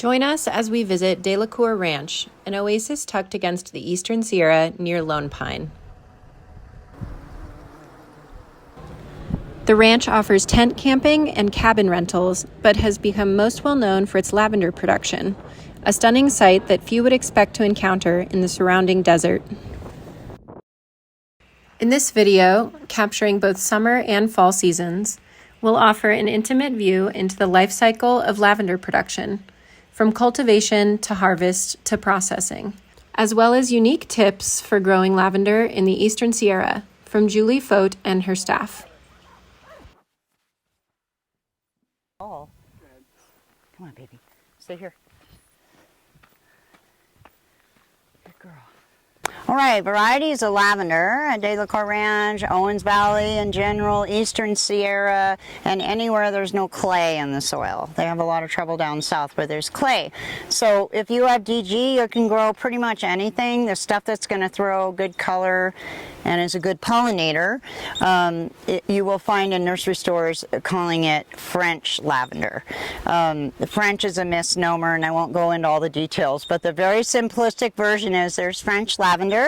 Join us as we visit De La Cour Ranch, an oasis tucked against the eastern Sierra near Lone Pine. The ranch offers tent camping and cabin rentals, but has become most well known for its lavender production, a stunning sight that few would expect to encounter in the surrounding desert. In this video, capturing both summer and fall seasons, we'll offer an intimate view into the life cycle of lavender production, from cultivation to harvest to processing, as well as unique tips for growing lavender in the Eastern Sierra from Julie Fote and her staff. Oh, come on, baby. Stay here. Good girl. All right, varieties of lavender at De La Cour Ranch, Owens Valley in general, Eastern Sierra, and anywhere there's no clay in the soil. They have a lot of trouble down south where there's clay. So if you have DG, you can grow pretty much anything. The stuff that's going to throw good color and is a good pollinator, you will find in nursery stores calling it French lavender. The French is a misnomer, and I won't go into all the details, but the very simplistic version is there's French lavender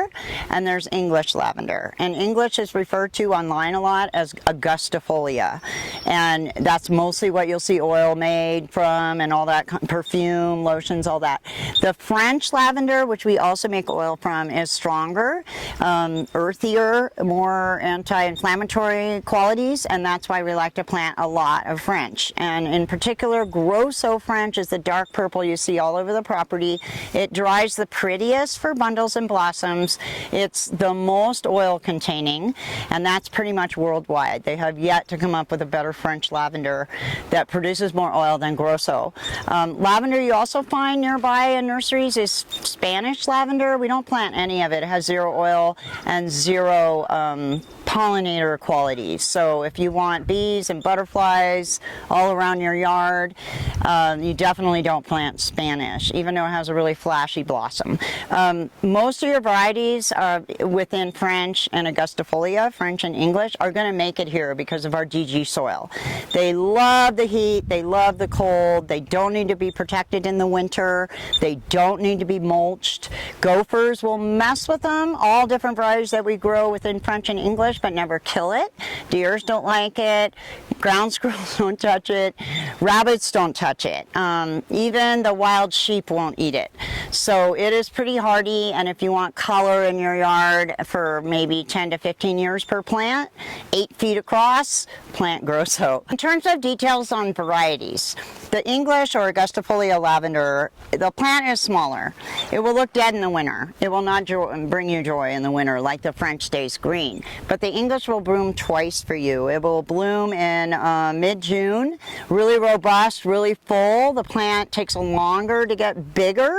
and there's English lavender. And English is referred to online a lot as Augustifolia, and that's mostly what you'll see oil made from and all that, perfume, lotions, all that. The French lavender, which we also make oil from, is stronger, earthier, more anti-inflammatory qualities, and that's why we like to plant a lot of French. And in particular, Grosso French is the dark purple you see all over the property. It dries the prettiest for bundles and blossoms. It's the most oil containing, and that's pretty much worldwide. They have yet to come up with a better French lavender that produces more oil than Grosso. Lavender you also find nearby in nurseries is Spanish lavender. We don't plant any of it. It has zero oil and zero pollinator qualities. So if you want bees and butterflies all around your yard, you definitely don't plant Spanish, even though it has a really flashy blossom. Most of your varieties within French and Augustifolia, French and English, are going to make it here because of our DG soil. They love the heat, they love the cold, they don't need to be protected in the winter, they don't need to be mulched. Gophers will mess with them, all different varieties that we grow within French and English, but never kill it. Deers don't like it, ground squirrels don't touch it, rabbits don't touch it, even the wild sheep won't eat it. So it is pretty hardy, and if you want color in your yard for maybe 10 to 15 years per plant, 8 feet across, plant Grosso. In terms of details on varieties, the English or Augustifolia lavender, the plant is smaller. It will look dead in the winter. It will not bring you joy in the winter like the French stays green. But the English will bloom twice for you. It will bloom in mid-June, really robust, really full. The plant takes longer to get bigger,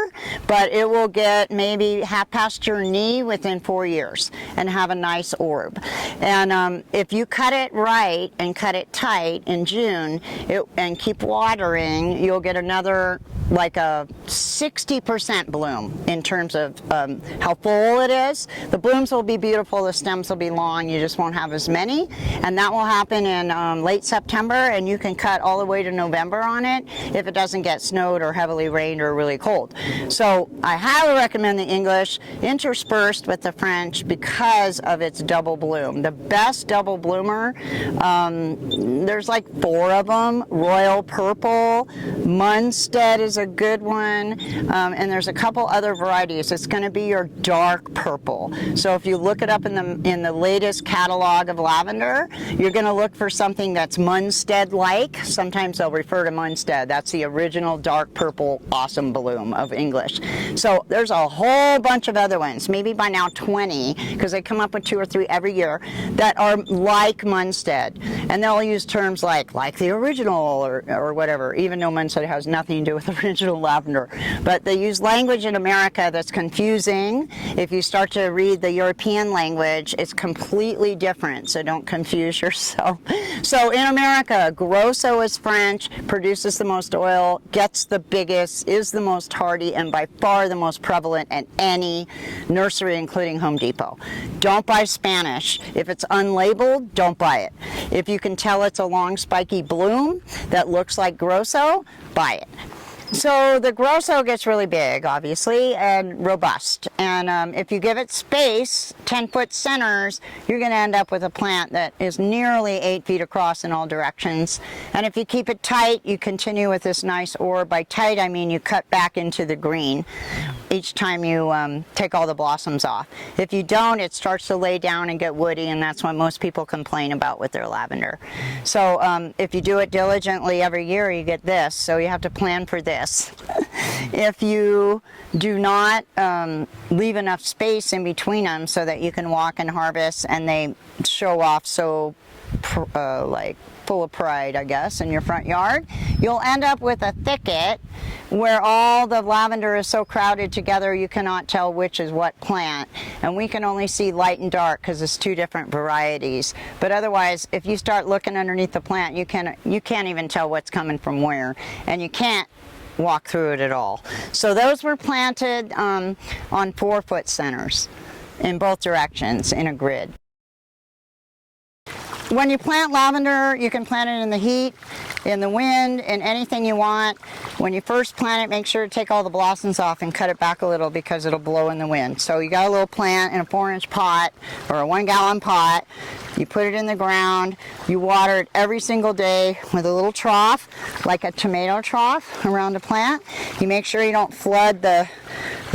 but it will get maybe half past your knee within 4 years and have a nice orb. And if you cut it right and cut it tight in June and keep watering, you'll get another like a 60% bloom in terms of how full it is. The blooms will be beautiful, the stems will be long, you just won't have as many, and that will happen in late September, and you can cut all the way to November on it if it doesn't get snowed or heavily rained or really cold. So I highly recommend the English interspersed with the French because of its double bloom. The best double bloomer, there's like 4 of them. Royal Purple, Munstead is a good one, and there's a couple other varieties. It's going to be your dark purple. So if you look it up in the latest catalog of lavender, you're going to look for something that's Munstead-like. Sometimes they'll refer to Munstead. That's the original dark purple awesome bloom of English. So there's a whole bunch of other ones, maybe by now 20, because they come up with 2 or 3 every year, that are like Munstead. And they'll use terms like the original or whatever, even though Munstead has nothing to do with original lavender. But they use language in America that's confusing. If you start to read the European language, it's completely different, so don't confuse yourself. So in America, Grosso is French, produces the most oil, gets the biggest, is the most hardy, and by far the most prevalent at any nursery, including Home Depot. Don't buy Spanish. If it's unlabeled, don't buy it. If you can tell it's a long spiky bloom that looks like Grosso, buy it. So the grow cell gets really big, obviously, and robust. And if you give it space, 10-foot centers, you're going to end up with a plant that is nearly 8 feet across in all directions. And if you keep it tight, you continue with this nice orb. By tight, I mean you cut back into the green each time you take all the blossoms off. If you don't, it starts to lay down and get woody, and that's what most people complain about with their lavender. So if you do it diligently every year, you get this. So you have to plan for this. If you do not leave enough space in between them so that you can walk and harvest and they show off so like full of pride, I guess, in your front yard, you'll end up with a thicket where all the lavender is so crowded together you cannot tell which is what plant. And we can only see light and dark because it's 2 different varieties. But otherwise, if you start looking underneath the plant, you can't even tell what's coming from where, and you can't walk through it at all. So those were planted on 4-foot centers in both directions in a grid. When you plant lavender, you can plant it in the heat, in the wind, in anything you want. When you first plant it, make sure to take all the blossoms off and cut it back a little because it'll blow in the wind. So you got a little plant in a 4-inch pot or a 1-gallon pot. You put it in the ground. You water it every single day with a little trough, like a tomato trough around the plant. You make sure you don't flood the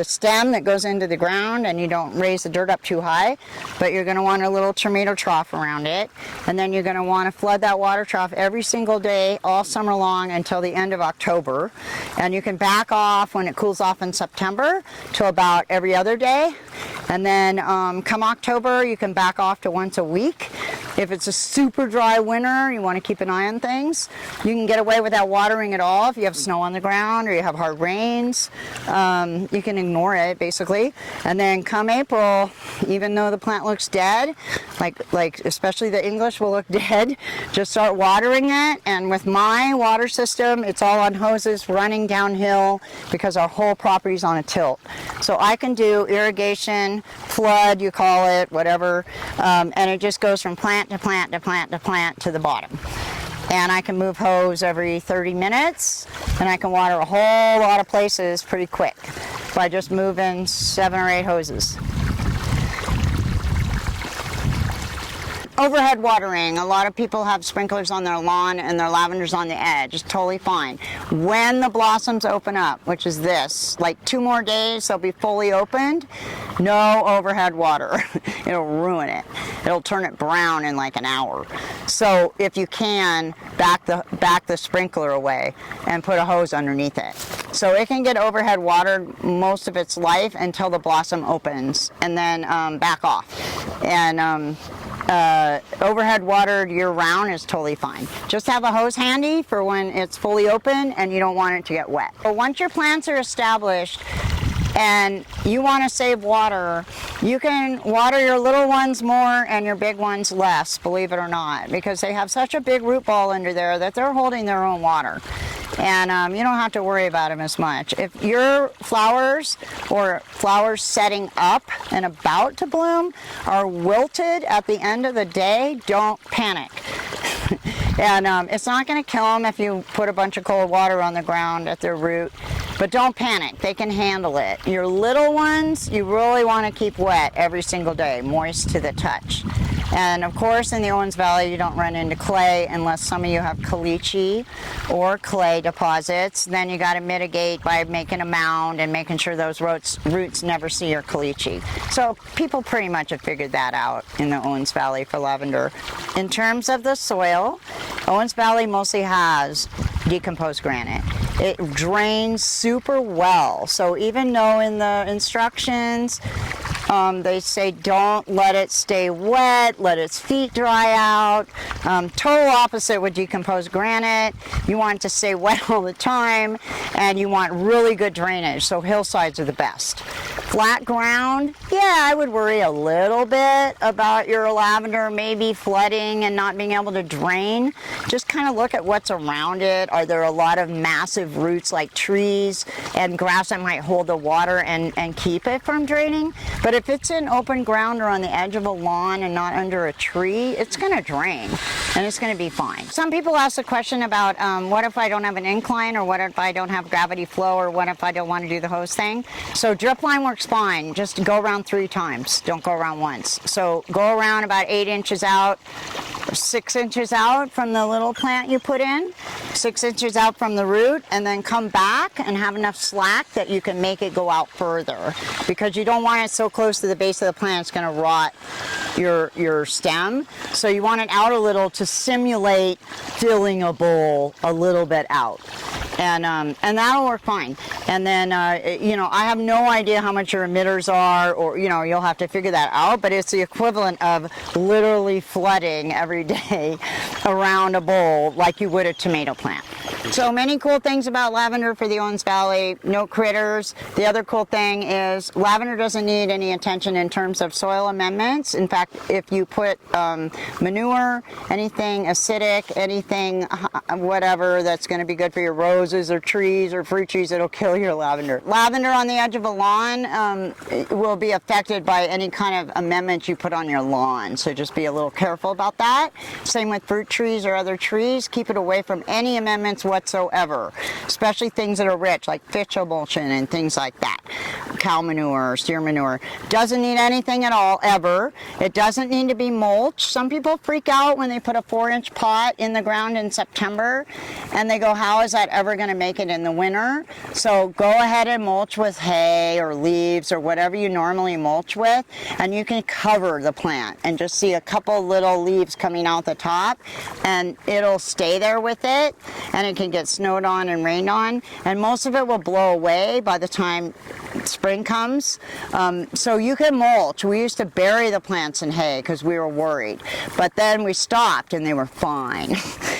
stem that goes into the ground, and you don't raise the dirt up too high, but you're going to want a little tomato trough around it. And then you're going to want to flood that water trough every single day all summer long until the end of October. And you can back off when it cools off in September to about every other day. And then come October, you can back off to once a week. If it's a super dry winter, you want to keep an eye on things. You can get away without watering at all if you have snow on the ground or you have hard rains. You can ignore it, basically. And then come April, even though the plant looks dead, like especially the English will look dead, just start watering it. And with my water system, it's all on hoses running downhill because our whole property is on a tilt. So I can do irrigation, flood, you call it, whatever, and it just goes from plant to plant to plant to plant to the bottom. And I can move hose every 30 minutes, and I can water a whole lot of places pretty quick by just moving 7 or 8 hoses. Overhead watering. A lot of people have sprinklers on their lawn and their lavender's on the edge. It's totally fine. When the blossoms open up, which is this, like 2 more days, they'll be fully opened. No overhead water. It'll ruin it. It'll turn it brown in like an hour. So if you can, back the sprinkler away and put a hose underneath it. So it can get overhead watered most of its life until the blossom opens, and then back off. And overhead watered year-round is totally fine. Just have a hose handy for when it's fully open and you don't want it to get wet. But once your plants are established and you want to save water, you can water your little ones more and your big ones less, believe it or not, because they have such a big root ball under there that they're holding their own water. And you don't have to worry about them as much. If your flowers or flowers setting up and about to bloom are wilted at the end of the day, don't panic. And it's not going to kill them if you put a bunch of cold water on the ground at their root. But don't panic, they can handle it. Your little ones, you really want to keep wet every single day, moist to the touch. And of course, in the Owens Valley, you don't run into clay unless some of you have caliche or clay deposits. Then you got to mitigate by making a mound and making sure those roots never see your caliche. So people pretty much have figured that out in the Owens Valley for lavender. In terms of the soil, Owens Valley mostly has decomposed granite. It drains super well. So even though in the instructions they say don't let it stay wet, let its feet dry out. Total opposite with decomposed granite. You want it to stay wet all the time, and you want really good drainage. So hillsides are the best. Flat ground, yeah, I would worry a little bit about your lavender maybe flooding and not being able to drain. Just kind of look at what's around it. Are there a lot of massive roots like trees and grass that might hold the water and keep it from draining? But if it's in open ground or on the edge of a lawn and not under a tree, it's going to drain and it's going to be fine. Some people ask the question about what if I don't have an incline, or what if I don't have gravity flow, or what if I don't want to do the hose thing. So drip line works fine. Just go around 3 times. Don't go around once. So go around about 8 inches out, 6 inches out from the little plant you put in, 6 inches out from the root, and then come back and have enough slack that you can make it go out further, because you don't want it so close to the base of the plant it's going to rot your stem. So you want it out a little to simulate filling a bowl a little bit out. And that'll work fine. And then, you know, I have no idea how much your emitters are, or, you know, you'll have to figure that out, but it's the equivalent of literally flooding every day around a bowl like you would a tomato plant. So many cool things about lavender for the Owens Valley. No critters. The other cool thing is lavender doesn't need any attention in terms of soil amendments. In fact, if you put manure, anything acidic, anything whatever that's going to be good for your roses or trees or fruit trees, it'll kill your lavender. Lavender on the edge of a lawn will be affected by any kind of amendments you put on your lawn. So just be a little careful about that. Same with fruit trees or other trees. Keep it away from any amendments whatsoever, especially things that are rich like fish emulsion and things like that. Cow manure, steer manure. Doesn't need anything at all, ever. It doesn't need to be mulch. Some people freak out when they put a 4-inch pot in the ground in September and they go, how is that ever going to make it in the winter? So go ahead and mulch with hay or leaves or whatever you normally mulch with, and you can cover the plant and just see a couple little leaves coming out the top, and it'll stay there with it, and it can get snowed on and rained on, and most of it will blow away by the time spring comes. So you can mulch. We used to bury the plants in hay because we were worried, but then we stopped and they were fine.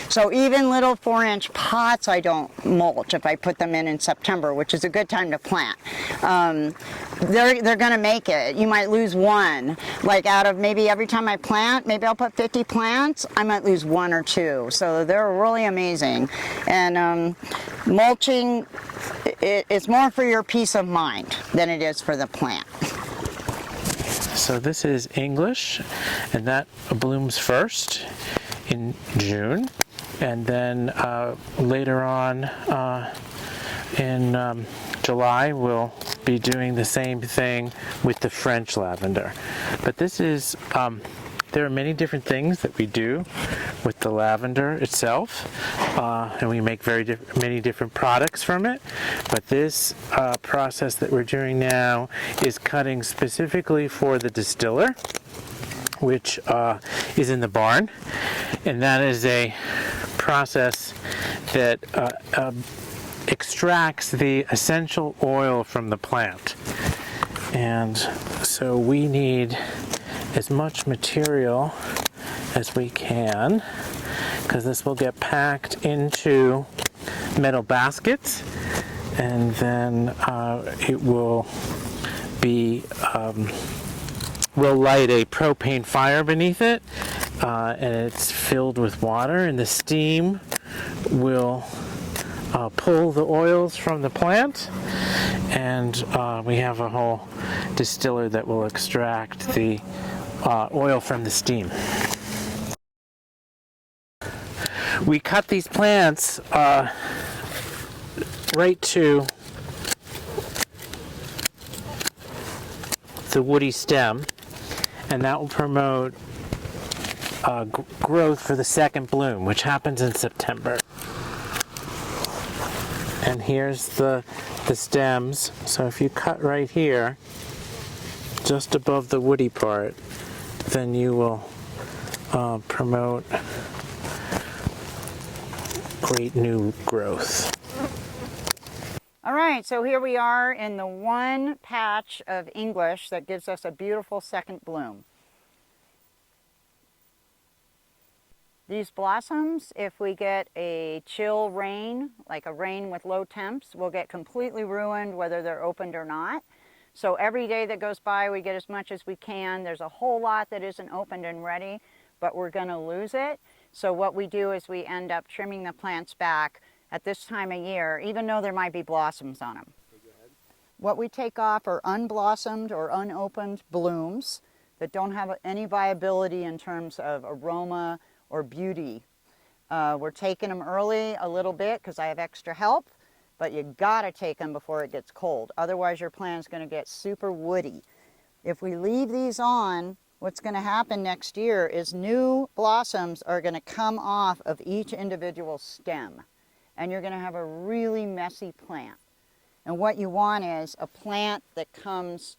So even little 4-inch pots I don't mulch if I put them in September, which is a good time to plant. They're going to make it. You might lose one. Like out of maybe every time I plant, maybe I'll put 50 plants, I might lose 1 or 2. So they're really amazing. And mulching, it's more for your peace of mind than it is for the plant. So this is English, and that blooms first in June, and then later on in July we'll be doing the same thing with the French lavender. But this is there are many different things that we do with the lavender itself, and we make many different products from it. But this process that we're doing now is cutting specifically for the distiller, which is in the barn, and that is a process that extracts the essential oil from the plant. And so we need as much material as we can, because this will get packed into metal baskets, and then it will be we'll light a propane fire beneath it, and it's filled with water, and the steam will pull the oils from the plant, and we have a whole distiller that will extract the oil from the steam. We cut these plants right to the woody stem, and that will promote growth for the second bloom, which happens in September. And here's the stems. So if you cut right here, just above the woody part, then you will promote great new growth. All right, so here we are in the one patch of English that gives us a beautiful second bloom. These blossoms, if we get a chill rain, like a rain with low temps, will get completely ruined whether they're opened or not. So every day that goes by, we get as much as we can. There's a whole lot that isn't opened and ready, but we're going to lose it. So what we do is we end up trimming the plants back at this time of year, even though there might be blossoms on them. What we take off are unblossomed or unopened blooms that don't have any viability in terms of aroma or beauty. We're taking them early a little bit because I have extra help, but you gotta take them before it gets cold. Otherwise your plant's gonna get super woody. If we leave these on, what's gonna happen next year is new blossoms are gonna come off of each individual stem, and you're gonna have a really messy plant. And what you want is a plant that comes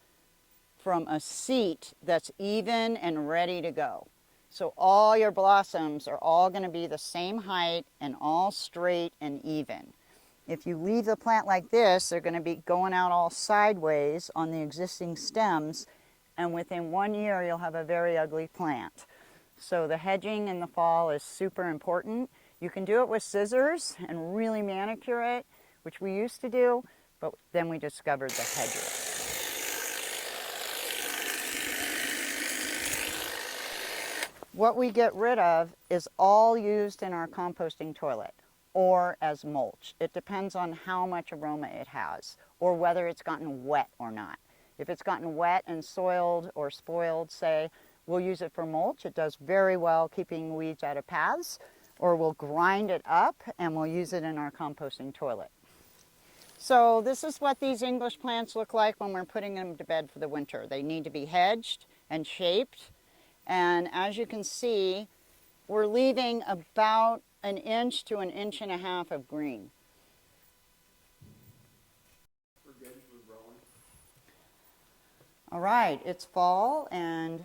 from a seat that's even and ready to go. So all your blossoms are all going to be the same height and all straight and even. If you leave the plant like this, they're going to be going out all sideways on the existing stems, and within 1 year you'll have a very ugly plant. So the hedging in the fall is super important. You can do it with scissors and really manicure it, which we used to do, but then we discovered the hedger. What we get rid of is all used in our composting toilet or as mulch. It depends on how much aroma it has or whether it's gotten wet or not. If it's gotten wet and soiled or spoiled, say, we'll use it for mulch. It does very well keeping weeds out of paths, or we'll grind it up and we'll use it in our composting toilet. So this is what these English plants look like when we're putting them to bed for the winter. They need to be hedged and shaped. And as you can see, we're leaving about 1 inch to 1.5 inches of green. All right, it's fall and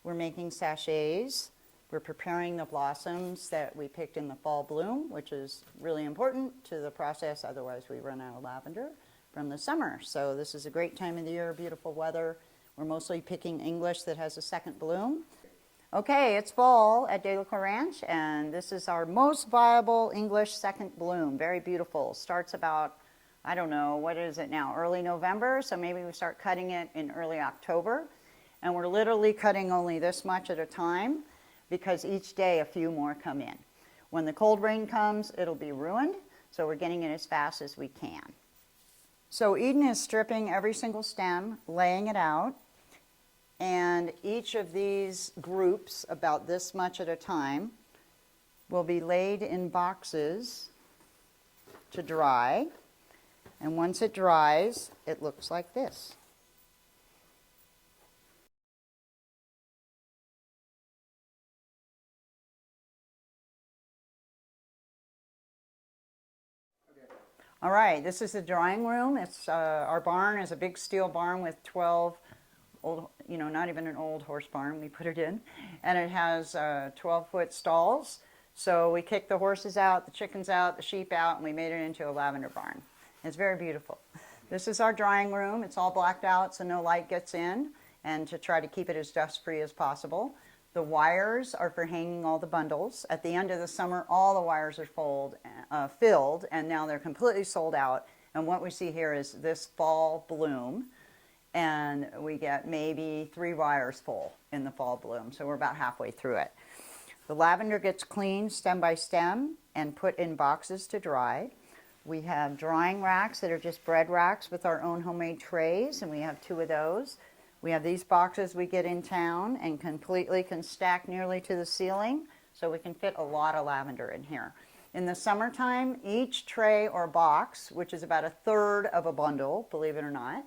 we're making sachets. We're preparing the blossoms that we picked in the fall bloom, which is really important to the process, otherwise we run out of lavender from the summer. So this is a great time of the year, beautiful weather. We're mostly picking English that has a second bloom. Okay, it's fall at De La Cour Ranch, and this is our most viable English second bloom. Very beautiful. Starts about, I don't know, what is it now, early November, so maybe we start cutting it in early October. And we're literally cutting only this much at a time because each day a few more come in. When the cold rain comes, it'll be ruined, so we're getting it as fast as we can. So Eden is stripping every single stem, laying it out, and each of these groups, about this much at a time, will be laid in boxes to dry. And once it dries, it looks like this. All right, this is the drying room. It's our barn is a big steel barn with 12 old, not even an old horse barn, we put it in. And it has 12-foot stalls. So we kicked the horses out, the chickens out, the sheep out, and we made it into a lavender barn. It's very beautiful. This is our drying room. It's all blacked out so no light gets in, and to try to keep it as dust-free as possible. The wires are for hanging all the bundles. At the end of the summer, all the wires are filled, and now they're completely sold out. And what we see here is this fall bloom, and we get maybe 3 wires full in the fall bloom, so we're about halfway through it. The lavender gets cleaned stem by stem and put in boxes to dry. We have drying racks that are just bread racks with our own homemade trays, and we have 2 of those. We have these boxes we get in town and completely can stack nearly to the ceiling, so we can fit a lot of lavender in here. In the summertime, each tray or box, which is about 1/3 of a bundle, believe it or not,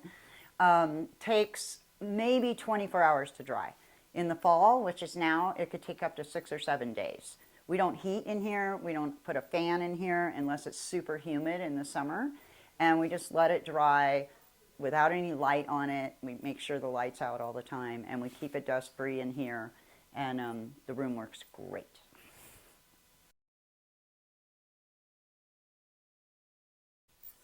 takes maybe 24 hours to dry. In the fall, which is now, it could take up to 6 or 7 days. We don't heat in here, we don't put a fan in here unless it's super humid in the summer, and we just let it dry without any light on it. We make sure the light's out all the time, and we keep it dust-free in here, and the room works great.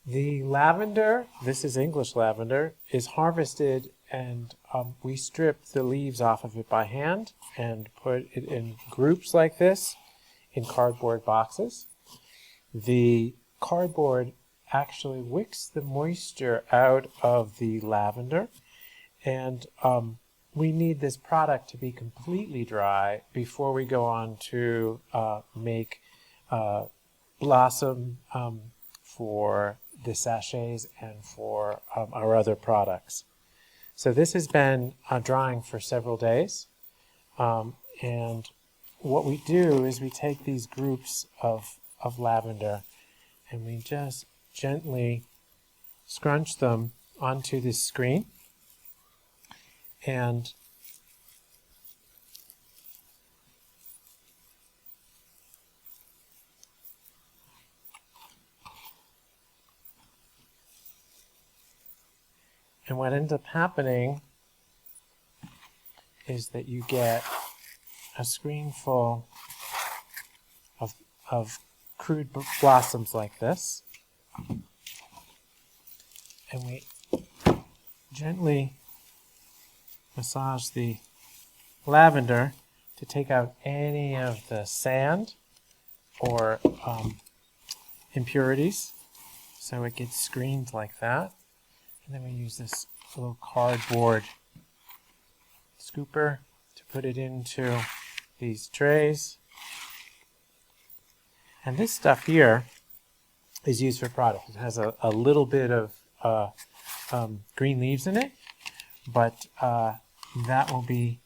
The lavender, this is English lavender, is harvested, and we strip the leaves off of it by hand and put it in groups like this in cardboard boxes. The cardboard actually wicks the moisture out of the lavender, and we need this product to be completely dry before we go on to make blossom for the sachets and for our other products. So this has been drying for several days, and what we do is we take these groups of lavender and we just gently scrunch them onto this screen, and what ends up happening is that you get a screen full of crude blossoms like this, and we gently massage the lavender to take out any of the sand or impurities, so it gets screened like that. And then we use this little cardboard scooper to put it into these trays. And this stuff here is used for product. It has a little bit of green leaves in it, but that will be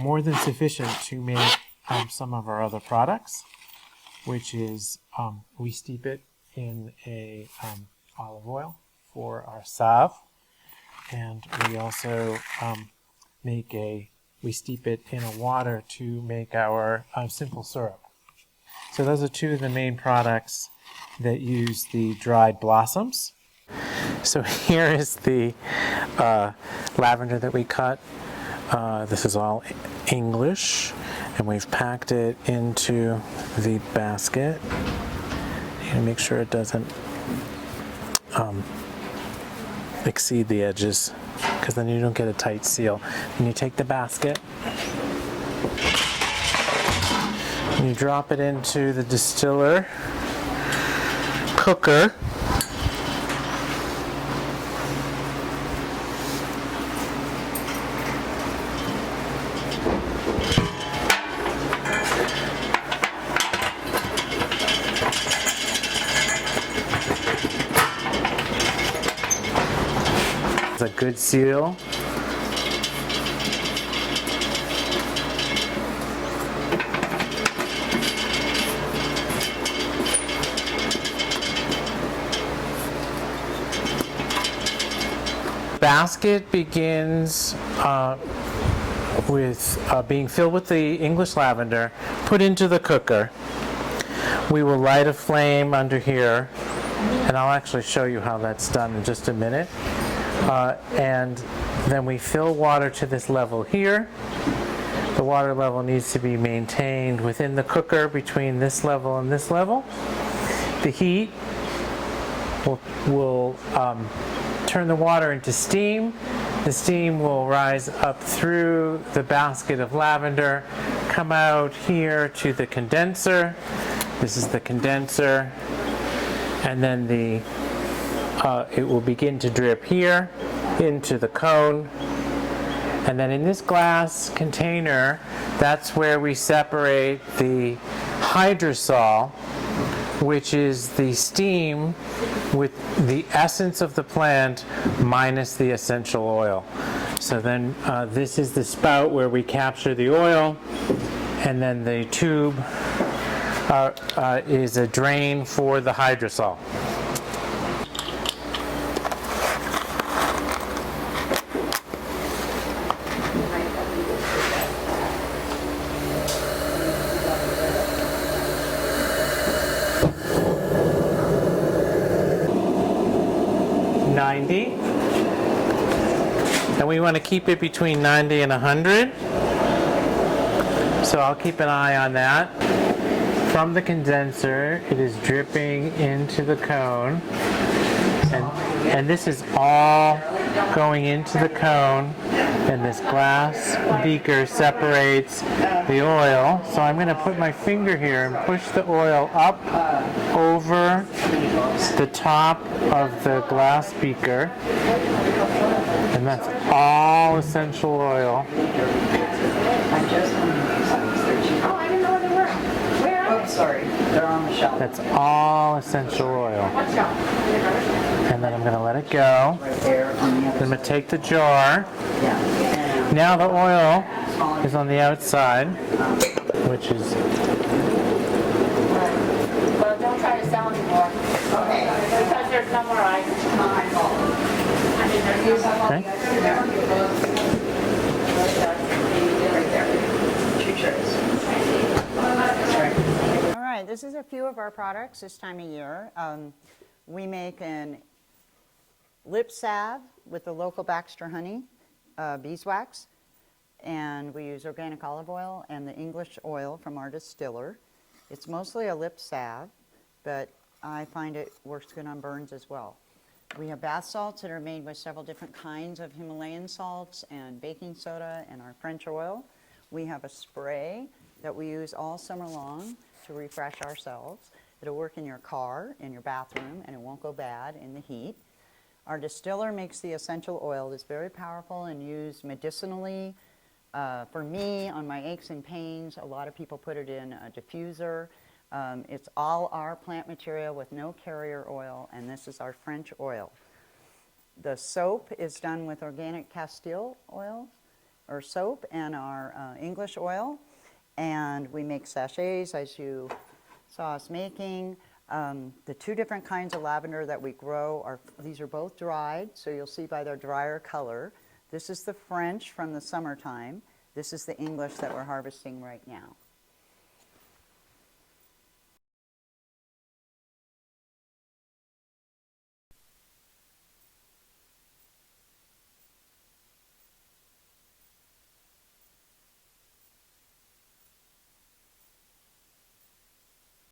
more than sufficient to make some of our other products, which is we steep it in a olive oil for our salve, and we also we steep it in a water to make our simple syrup. So those are two of the main products that use the dried blossoms. So here is the lavender that we cut. This is all English, and we've packed it into the basket. And make sure it doesn't exceed the edges, because then you don't get a tight seal. And you take the basket and you drop it into the distiller cooker. It's a good seal. Basket begins with being filled with the English lavender, put into the cooker. We will light a flame under here, and I'll actually show you how that's done in just a minute. And then we fill water to this level here. The water level needs to be maintained within the cooker between this level and this level. The heat will turn the water into steam. The steam will rise up through the basket of lavender, come out here to the condenser. This is the condenser, and then it will begin to drip here into the cone. And then in this glass container, that's where we separate the hydrosol, which is the steam with the essence of the plant minus the essential oil. So then this is the spout where we capture the oil, and then the tube is a drain for the hydrosol. And we want to keep it between 90 and 100. So I'll keep an eye on that. From the condenser, it is dripping into the cone. And this is all going into the cone, and this glass beaker separates the oil. So I'm going to put my finger here and push the oil up over the top of the glass beaker. And that's all essential oil. Oh, I didn't know where they were. Where are they? Sorry, they're on the shelf. That's all essential oil. What shop? And then I'm going to let it go. Right there on the I'm other going to take the jar. Yeah. Now the oil is on the outside, which is Well, don't try to sell anymore. Okay. Because there's no more ice. I mean, there's no more. okay. Right there. 2 trays. All right, this is a few of our products this time of year. We make an lip salve with the local Baxter honey, beeswax, and we use organic olive oil and the English oil from our distiller. It's mostly a lip salve, but I find it works good on burns as well. We have bath salts that are made with several different kinds of Himalayan salts and baking soda and our French oil. We have a spray that we use all summer long to refresh ourselves. It'll work in your car, in your bathroom, and it won't go bad in the heat. Our distiller makes the essential oil that's very powerful and used medicinally. For me, on my aches and pains, a lot of people put it in a diffuser. It's all our plant material with no carrier oil, and this is our French oil. The soap is done with organic Castile oil, or soap, and our English oil. And we make sachets, as you saw us making. The 2 different kinds of lavender that we grow, these are both dried, so you'll see by their drier color. This is the French from the summertime. This is the English that we're harvesting right now.